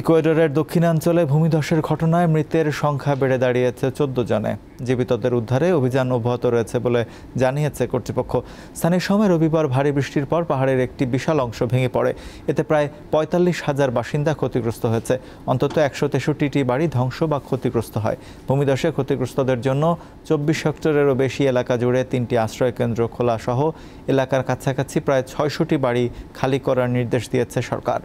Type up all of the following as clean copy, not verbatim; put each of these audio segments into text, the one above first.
ইকুয়েডরের দক্ষিণাঞ্চলে ভূমিধসের ঘটনায় মৃতের সংখ্যা বেড়ে দাঁড়িয়েছে ১৪ জনে। জীবিতদের উদ্ধারে অভিযান অব্যাহত রয়েছে বলে জানিয়েছে কর্তৃপক্ষ। স্থানীয় সময় রবিবার ভারী বৃষ্টির পর পাহাড়ের একটি বিশাল অংশ ভেঙে পড়ে। এতে প্রায় ৪৫,০০০ বাসিন্দা ক্ষতিগ্রস্ত হয়েছে। অন্তত ১৬৩টি বাড়ি ধ্বংস বা ক্ষতিগ্রস্ত হয়। ভূমিধসে ক্ষতিগ্রস্তদের জন্য ২৪ হেক্টরেরও বেশি এলাকা জুড়ে ৩টি আশ্রয়কেন্দ্র খোলা সহ এলাকার কাছাকাছি প্রায় ৬০০টি বাড়ি খালি করার নির্দেশ দিয়েছে সরকার।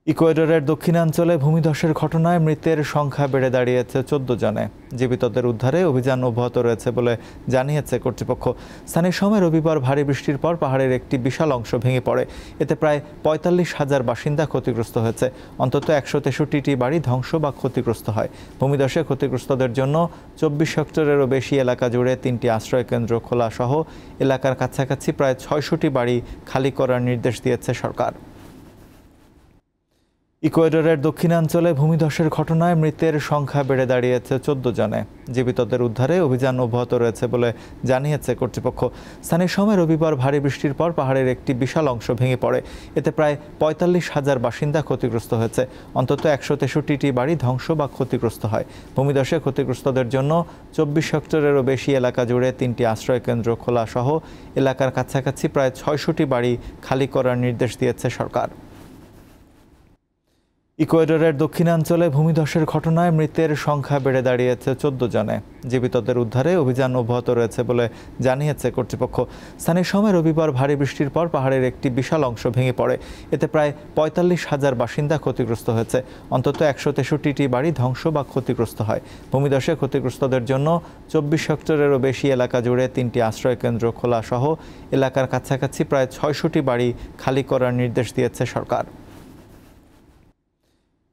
ইকুয়েডরের দক্ষিণাঞ্চলে ভূমিধসের ঘটনায় মৃতের সংখ্যা বেড়ে দাঁড়িয়েছে ১৪ জনে। জীবিতদের উদ্ধারে অভিযান অব্যাহত রয়েছে বলে জানিয়েছে কর্তৃপক্ষ। স্থানীয় সময় রবিবার ভারী বৃষ্টির পর পাহাড়ের একটি বিশাল অংশ ভেঙে পড়ে। এতে প্রায় ৪৫,০০০ বাসিন্দা ক্ষতিগ্রস্ত হয়েছে। অন্তত ১৬৩টি বাড়ি ধ্বংস বা ক্ষতিগ্রস্ত হয়। ভূমিধসে ক্ষতিগ্রস্তদের জন্য ২৪ হেক্টরেরও বেশি এলাকা জুড়ে ৩টি আশ্রয়কেন্দ্র খোলা সহ এলাকার কাছাকাছি প্রায় ৬০০টি বাড়ি খালি করার নির্দেশ দিয়েছে সরকার। ইকুয়েডরের দক্ষিণাঞ্চলে ভূমিধসের ঘটনায় মৃতের সংখ্যা বেড়ে দাঁড়িয়েছে ১৪ জনে। জীবিতদের উদ্ধারে অভিযান অব্যাহত রয়েছে বলে জানিয়েছে কর্তৃপক্ষ। স্থানীয় সময় রবিবার ভারী বৃষ্টির পর পাহাড়ের একটি বিশাল অংশ ভেঙে পড়ে। এতে প্রায় ৪৫,০০০ বাসিন্দা ক্ষতিগ্রস্ত হয়েছে। অন্তত ১৬৩টি বাড়ি ধ্বংস বা ক্ষতিগ্রস্ত হয়। ভূমিধসে ক্ষতিগ্রস্তদের জন্য ২৪ হেক্টরেরও বেশি এলাকা জুড়ে ৩টি আশ্রয়কেন্দ্র খোলা সহ এলাকার কাছাকাছি প্রায় ৬০০টি বাড়ি খালি করার নির্দেশ দিয়েছে সরকার। ইকুয়েডরের দক্ষিণাঞ্চলে ভূমিধসের ঘটনায় মৃতের সংখ্যা বেড়ে দাঁড়িয়েছে ১৪ জনে। জীবিতদের উদ্ধারে অভিযান অব্যাহত রয়েছে বলে জানিয়েছে কর্তৃপক্ষ। স্থানীয় সময় রবিবার ভারী বৃষ্টির পর পাহাড়ের একটি বিশাল অংশ ভেঙে পড়ে। এতে প্রায় ৪৫,০০০ বাসিন্দা ক্ষতিগ্রস্ত হয়েছে। অন্তত ১৬৩টি বাড়ি ধ্বংস বা ক্ষতিগ্রস্ত হয়। ভূমিধসে ক্ষতিগ্রস্তদের জন্য ২৪ হেক্টরেরও বেশি এলাকা জুড়ে ৩টি আশ্রয়কেন্দ্র খোলা সহ এলাকার কাছাকাছি প্রায় ৬০০টি বাড়ি খালি করার নির্দেশ দিয়েছে সরকার।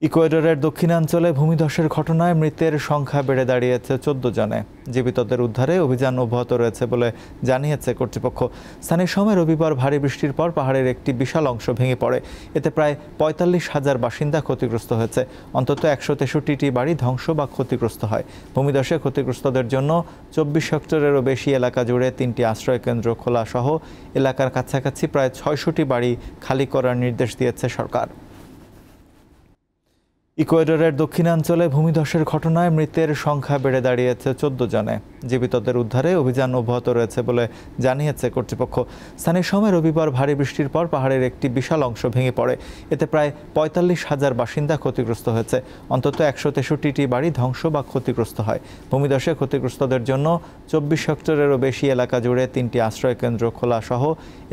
ইকুয়েডরের দক্ষিণাঞ্চলে ভূমিধসের ঘটনায় মৃতের সংখ্যা বেড়ে দাঁড়িয়েছে ১৪ জনে। জীবিতদের উদ্ধারে অভিযান অব্যাহত রয়েছে বলে জানিয়েছে কর্তৃপক্ষ। স্থানীয় সময় রবিবার ভারী বৃষ্টির পর পাহাড়ের একটি বিশাল অংশ ভেঙে পড়ে। এতে প্রায় ৪৫,০০০ বাসিন্দা ক্ষতিগ্রস্ত হয়েছে। অন্তত ১৬৩টি বাড়ি ধ্বংস বা ক্ষতিগ্রস্ত হয়। ভূমিধসে ক্ষতিগ্রস্তদের জন্য ২৪ হেক্টরেরও বেশি এলাকা জুড়ে ৩টি আশ্রয়কেন্দ্র খোলা সহ এলাকার কাছাকাছি প্রায় ৬০০টি বাড়ি খালি করার নির্দেশ দিয়েছে সরকার। ইকুয়েডরের দক্ষিণাঞ্চলে ভূমিধসের ঘটনায় মৃতের সংখ্যা বেড়ে দাঁড়িয়েছে ১৪ জনে। জীবিতদের উদ্ধারে অভিযান অব্যাহত রয়েছে বলে জানিয়েছে কর্তৃপক্ষ। স্থানীয় সময় রবিবার ভারী বৃষ্টির পর পাহাড়ের একটি বিশাল অংশ ভেঙে পড়ে। এতে প্রায় ৪৫,০০০ বাসিন্দা ক্ষতিগ্রস্ত হয়েছে। অন্তত ১৬৩টি বাড়ি ধ্বংস বা ক্ষতিগ্রস্ত হয়। ভূমিধসে ক্ষতিগ্রস্তদের জন্য ২৪ হেক্টরেরও বেশি এলাকা জুড়ে ৩টি আশ্রয়কেন্দ্র খোলা সহ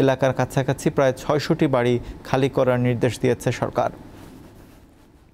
এলাকার কাছাকাছি প্রায় ৬০০টি বাড়ি খালি করার নির্দেশ দিয়েছে সরকার।